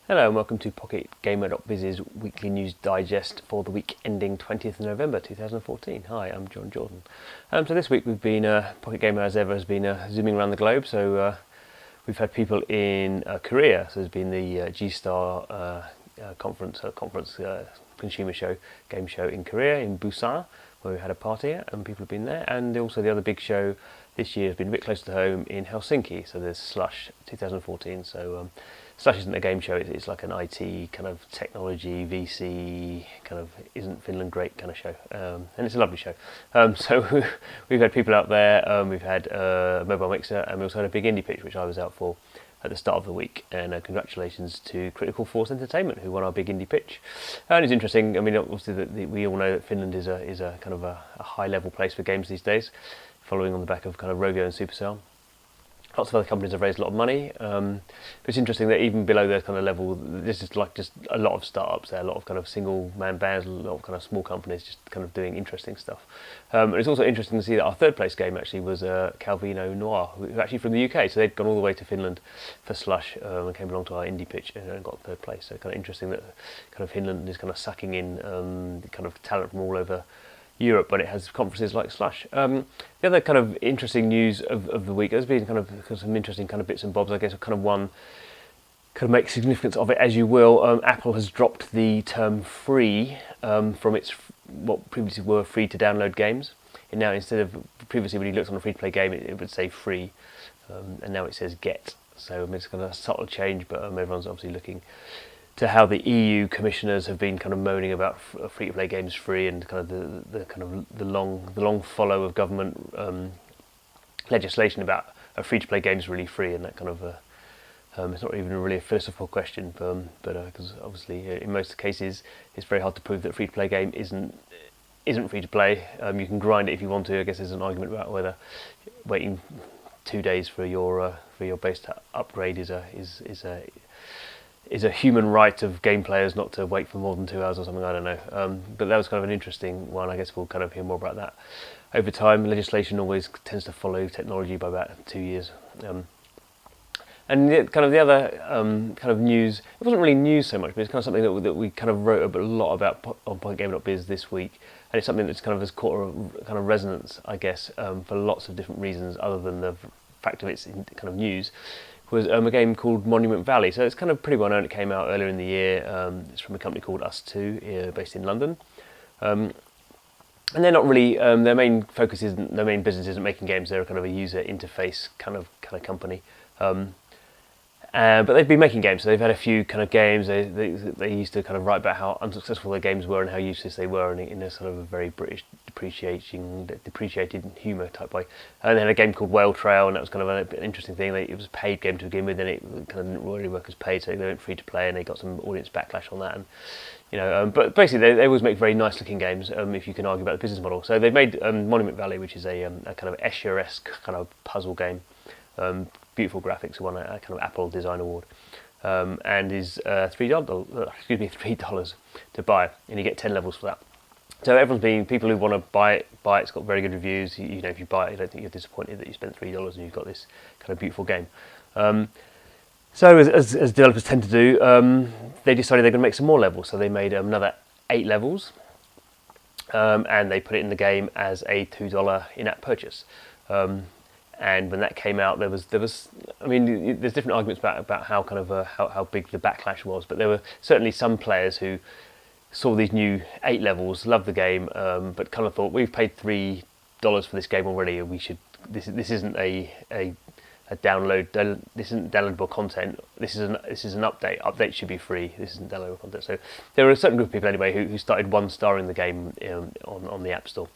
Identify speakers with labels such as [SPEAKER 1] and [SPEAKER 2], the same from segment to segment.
[SPEAKER 1] Hello and welcome to PocketGamer.biz's weekly news digest for the week ending 20th of November 2014. Hi, I'm John Jordan. So this week we've been, Pocket Gamer as ever has been zooming around the globe, so we've had people in Korea, so there's been the G-Star conference consumer show, game show in Korea, in Busan, where we had a party and people have been there, and also the other big show this year has been a bit closer to home in Helsinki, so there's Slush 2014, so Slush isn't a game show, it's like an IT kind of technology, VC, kind of isn't Finland great kind of show, and it's a lovely show. So we've had people out there, we've had a mobile mixer, and we also had a big indie pitch which I was out for at the start of the week, and congratulations to Critical Force Entertainment who won our big indie pitch. And it's interesting, I mean obviously we all know that Finland is a kind of a high level place for games these days, following on the back of kind of Rovio and Supercell. Lots of other companies have raised a lot of money, but it's interesting that even below their kind of level, this is like just a lot of startups there, a lot of kind of single man bands, a lot of kind of small companies just kind of doing interesting stuff. And it's also interesting to see that our third place game actually was Calvino Noir, who are actually from the UK, so they'd gone all the way to Finland for Slush and came along to our indie pitch and got third place. So kind of interesting that kind of Finland is kind of sucking in kind of talent from all over Europe, but it has conferences like Slush. The other kind of interesting news of the week, there's been kind of some interesting kind of bits and bobs, I guess, kind of one, kind of make significance of it as you will. Apple has dropped the term free from its, what previously were free to download games. And now instead of, previously when you looked on a free to play game, it would say free, and now it says get. So I mean, it's kind of a subtle change, but everyone's obviously looking to how the EU commissioners have been kind of moaning about free-to-play games free, and kind of the long follow of government legislation about a free-to-play games really free, and that kind of it's not even really a philosophical question, but because obviously in most cases it's very hard to prove that a free-to-play game isn't free to play. You can grind it if you want to. I guess there's an argument about whether waiting 2 days for your base to upgrade is a human right of game players not to wait for more than 2 hours or something, I don't know. But that was kind of an interesting one. I guess we'll kind of hear more about that over time. Legislation always tends to follow technology by about 2 years. And the other kind of news, it wasn't really news so much, but it's kind of something that we kind of wrote a lot about on PocketGamer.biz this week. And it's something that's kind of has caught a kind of resonance, I guess, for lots of different reasons other than the fact of its kind of news. Was a game called Monument Valley. So it's kind of pretty well known. It came out earlier in the year. It's from a company called Us2, based in London. And they're not really, their main business isn't making games. They're kind of a user interface kind of company. But they've been making games, so they've had a few kind of games. They used to kind of write about how unsuccessful their games were and how useless they were, in a sort of a very British depreciated humour type way. And they had a game called Whale Trail, and that was kind of an interesting thing. It was a paid game to begin with, and it kind of didn't really work as paid, so they went free to play, and they got some audience backlash on that. And but basically they always make very nice looking games, if you can argue about the business model. So they've made Monument Valley, which is a kind of Escher-esque kind of puzzle game. Beautiful graphics, won a kind of Apple Design Award, and is $3 to buy, and you get 10 levels for that. So people who want to buy it. It's got very good reviews. You know, if you buy it, I don't think you're disappointed that you spent $3 and you've got this kind of beautiful game. So as developers tend to do, they decided they're going to make some more levels. So they made another 8 levels, and they put it in the game as a $2 in-app purchase. And when that came out, there was. I mean, there's different arguments about how kind of how big the backlash was, but there were certainly some players who saw these new 8 levels, loved the game, but kind of thought, we've paid $3 for this game already, and we should. This isn't a download. This isn't downloadable content. This is an update. Updates should be free. This isn't downloadable content. So there were a certain group of people anyway who started 1-starring the game on the App Store.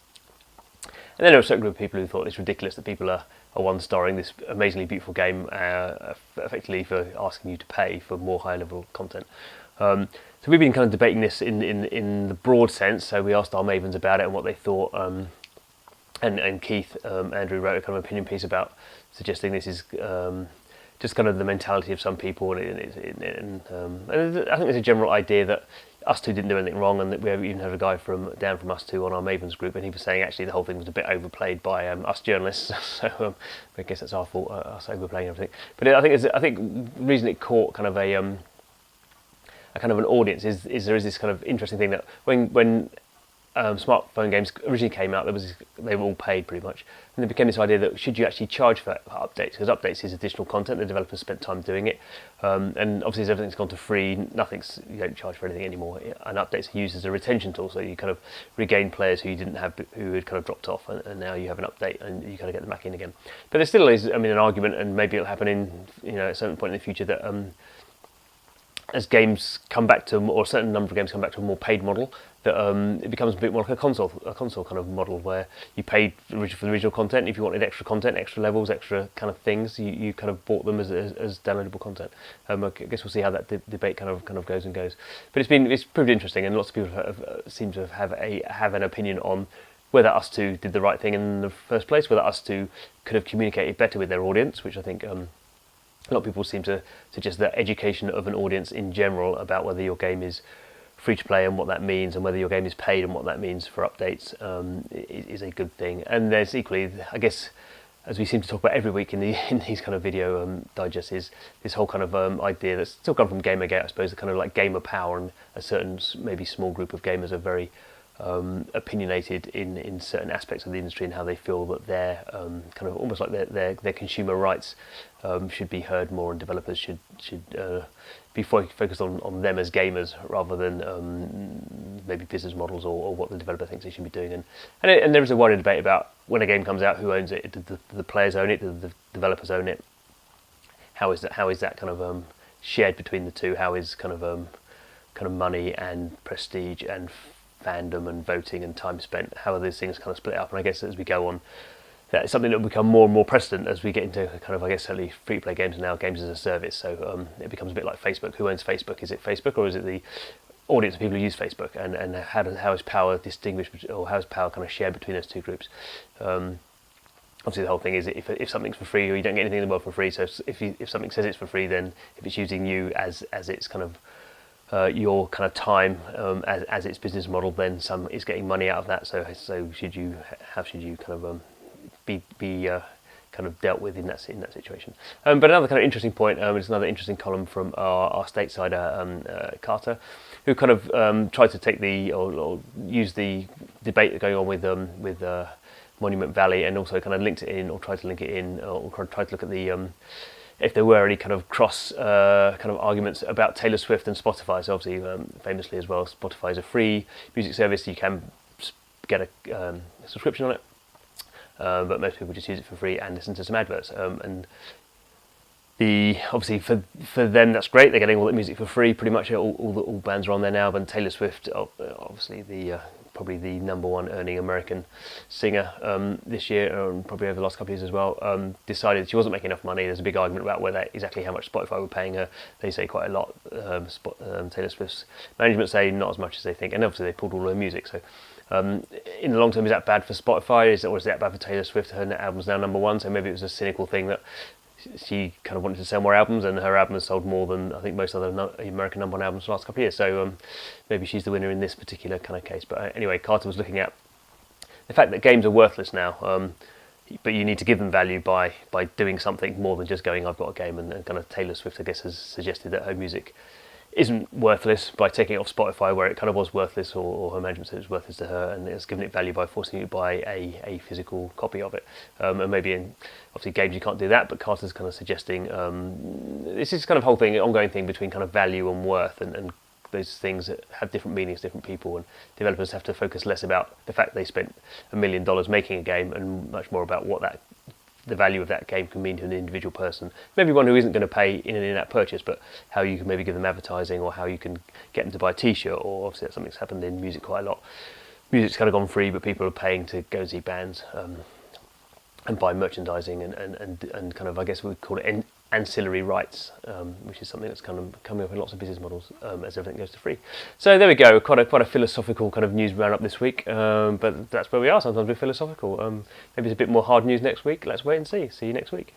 [SPEAKER 1] And then there were a certain group of people who thought it's ridiculous that people are 1-starring this amazingly beautiful game, effectively for asking you to pay for more high-level content. So we've been kind of debating this in the broad sense. So we asked our Mavens about it and what they thought, and Keith, Andrew wrote a kind of opinion piece about suggesting this is just kind of the mentality of some people, and I think there's a general idea that Us2 didn't do anything wrong, and that we even had a guy from Us2 on our Mavens group, and he was saying actually the whole thing was a bit overplayed by us journalists. So I guess that's our fault, us overplaying everything. But I think the reason it caught kind of a a kind of an audience is there is this kind of interesting thing that when smartphone games originally came out, they were all paid pretty much, and there became this idea that should you actually charge for updates, because updates is additional content, the developers spent time doing it, and obviously as everything's gone to free, you don't charge for anything anymore, and updates are used as a retention tool, so you kind of regain players who you didn't have, who had kind of dropped off, and now you have an update and you kind of get them back in again. But there still is, an argument, and maybe it'll happen in at a certain point in the future, that as games come back to, or a certain number of games come back to a more paid model, that it becomes a bit more like a console kind of model, where you paid for the original content. If you wanted extra content, extra levels, extra kind of things, you kind of bought them as downloadable content. I guess we'll see how that debate kind of goes and goes. But it's proved interesting, and lots of people seem to have an opinion on whether Us 2 did the right thing in the first place, whether Us 2 could have communicated better with their audience, which I think a lot of people seem to suggest that education of an audience in general about whether your game is free to play and what that means, and whether your game is paid and what that means for updates, is a good thing. And there's equally, I guess, as we seem to talk about every week in these kind of video digests, is this whole kind of idea that's still come from Gamergate, I suppose, the kind of like gamer power, and a certain maybe small group of gamers are very opinionated in certain aspects of the industry, and how they feel that their kind of almost like their consumer rights should be heard more, and developers should be focused on them as gamers rather than maybe business models or what the developer thinks they should be doing. And there is a wider debate about when a game comes out, who owns it? Do the players own it? Do the developers own it? How is that kind of shared between the two? How is kind of money and prestige and fandom and voting and time spent, how are those things kind of split up? And I guess as we go on, it's something that will become more and more precedent as we get into kind of, I guess, certainly free-to-play games, and now games as a service. So it becomes a bit like Facebook. Who owns Facebook? Is it Facebook, or is it the audience of people who use Facebook? And how is power distinguished, or how is power kind of shared between those two groups? Obviously, the whole thing is if something's for free, or you don't get anything in the world for free. So if something says it's for free, then if it's using you as its kind of your kind of time as its business model, then some is getting money out of that. So how should you kind of be kind of dealt with in that situation? But another kind of interesting point is another interesting column from our statesider Carter, who kind of tried to take or use the debate going on with Monument Valley, and also kind of linked it in, or tried to link it in, or tried to look at the if there were any kind of cross kind of arguments about Taylor Swift and Spotify. So obviously, famously as well, Spotify is a free music service. You can get a subscription on it, but most people just use it for free and listen to some adverts. And obviously for them that's great. They're getting all the music for free. Pretty much all bands are on there now. But Taylor Swift, obviously probably the number one earning American singer this year, and probably over the last couple of years as well, decided she wasn't making enough money. There's a big argument about exactly how much Spotify were paying her. They say quite a lot. Taylor Swift's management say not as much as they think, and obviously they pulled all her music. So in the long term, is that bad for Spotify? Or is that bad for Taylor Swift? Her album's now number one, so maybe it was a cynical thing that she kind of wanted to sell more albums, and her album has sold more than I think most other American number one albums for the last couple of years. So maybe she's the winner in this particular kind of case. But anyway, Carter was looking at the fact that games are worthless now, but you need to give them value by doing something more than just going, I've got a game. And kind of Taylor Swift, I guess, has suggested that her music isn't worthless by taking it off Spotify, where it kind of was worthless, or her management said it was worthless to her, and it's given it value by forcing you to buy a physical copy of it. And maybe in obviously games you can't do that, but Carter's kind of suggesting this is kind of whole thing, ongoing thing between kind of value and worth, and those things that have different meanings, different people, and developers have to focus less about the fact they spent $1 million making a game, and much more about what the value of that game can mean to an individual person. Maybe one who isn't going to pay in an in-app purchase, but how you can maybe give them advertising, or how you can get them to buy a t-shirt, or obviously that's something that's happened in music quite a lot. Music's kind of gone free, but people are paying to go see bands and buy merchandising and kind of, I guess we would call it ancillary rights, which is something that's kind of coming up in lots of business models as everything goes to free. So there we go, quite a philosophical kind of news roundup this week, but that's where we are. Sometimes we're philosophical. Maybe it's a bit more hard news next week. Let's wait and see. See you next week.